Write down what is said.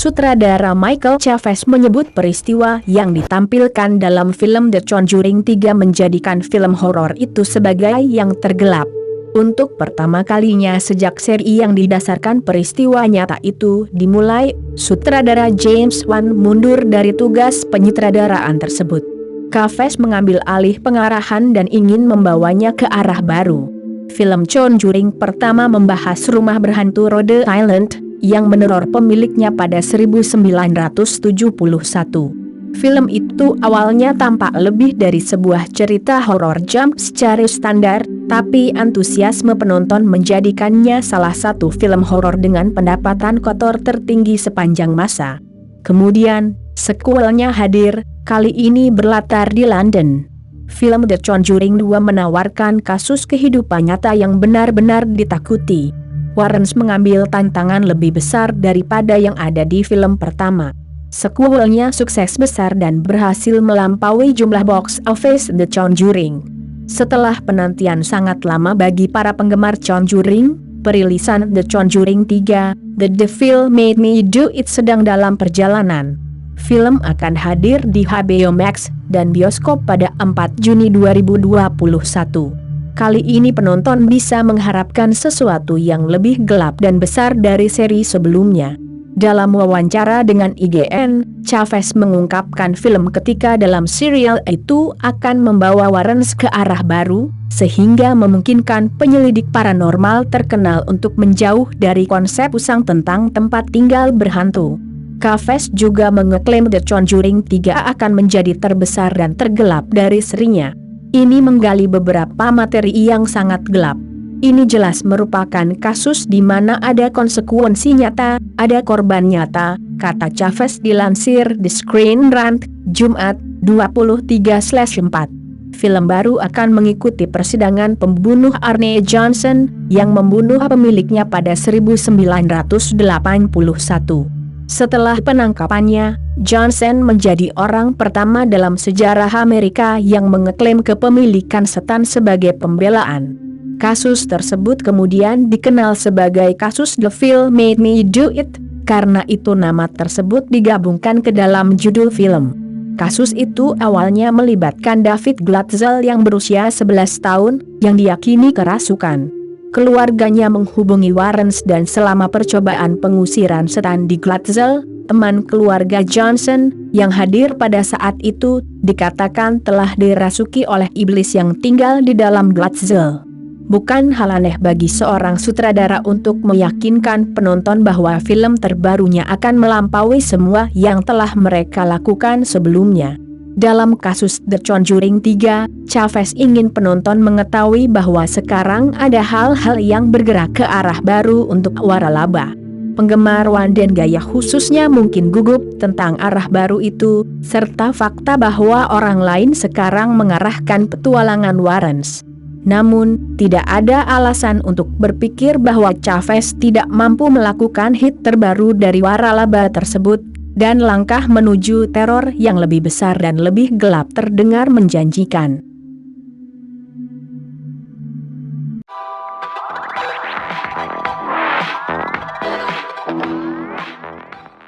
Sutradara Michael Chaves menyebut peristiwa yang ditampilkan dalam film The Conjuring 3 menjadikan film horor itu sebagai yang tergelap. Untuk pertama kalinya sejak seri yang didasarkan peristiwa nyata itu dimulai, sutradara James Wan mundur dari tugas penyutradaraan tersebut. Chaves mengambil alih pengarahan dan ingin membawanya ke arah baru. Film Conjuring pertama membahas rumah berhantu Rhode Island yang meneror pemiliknya pada 1971. Film itu awalnya tampak lebih dari sebuah cerita horor jump scare standar, tapi antusiasme penonton menjadikannya salah satu film horor dengan pendapatan kotor tertinggi sepanjang masa. Kemudian, sequelnya hadir, kali ini berlatar di London. Film The Conjuring 2 menawarkan kasus kehidupan nyata yang benar-benar ditakuti. Warren mengambil tantangan lebih besar daripada yang ada di film pertama. Sequelnya sukses besar dan berhasil melampaui jumlah box office The Conjuring. Setelah penantian sangat lama bagi para penggemar Conjuring, perilisan The Conjuring 3, The Devil Made Me Do It sedang dalam perjalanan. Film akan hadir di HBO Max dan bioskop pada 4 Juni 2021. Kali ini penonton bisa mengharapkan sesuatu yang lebih gelap dan besar dari seri sebelumnya. Dalam wawancara dengan IGN, Chaves mengungkapkan film ketika dalam serial itu akan membawa Warren ke arah baru, sehingga memungkinkan penyelidik paranormal terkenal untuk menjauh dari konsep usang tentang tempat tinggal berhantu. Chaves juga mengeklaim The Conjuring 3 akan menjadi terbesar dan tergelap dari serinya. Ini menggali beberapa materi yang sangat gelap. Ini jelas merupakan kasus di mana ada konsekuensi nyata, ada korban nyata, kata Chaves dilansir di Screen Rant, Jumat, 23/4. Film baru akan mengikuti persidangan pembunuh Arne Johnson, yang membunuh pemiliknya pada 1981. Setelah penangkapannya, Johnson menjadi orang pertama dalam sejarah Amerika yang mengeklaim kepemilikan setan sebagai pembelaan. Kasus tersebut kemudian dikenal sebagai kasus The Devil Made Me Do It, karena itu nama tersebut digabungkan ke dalam judul film. Kasus itu awalnya melibatkan David Glatzel yang berusia 11 tahun, yang diyakini kerasukan. Keluarganya menghubungi Warren dan selama percobaan pengusiran setan di Glatzel, teman keluarga Johnson, yang hadir pada saat itu, dikatakan telah dirasuki oleh iblis yang tinggal di dalam Glatzel. Bukan hal aneh bagi seorang sutradara untuk meyakinkan penonton bahwa film terbarunya akan melampaui semua yang telah mereka lakukan sebelumnya. Dalam kasus The Conjuring 3, Chaves ingin penonton mengetahui bahwa sekarang ada hal-hal yang bergerak ke arah baru untuk waralaba. Penggemar Wan dan gaya khususnya mungkin gugup tentang arah baru itu, serta fakta bahwa orang lain sekarang mengarahkan petualangan Warren. Namun, tidak ada alasan untuk berpikir bahwa Chaves tidak mampu melakukan hit terbaru dari waralaba tersebut, dan langkah menuju teror yang lebih besar dan lebih gelap terdengar menjanjikan.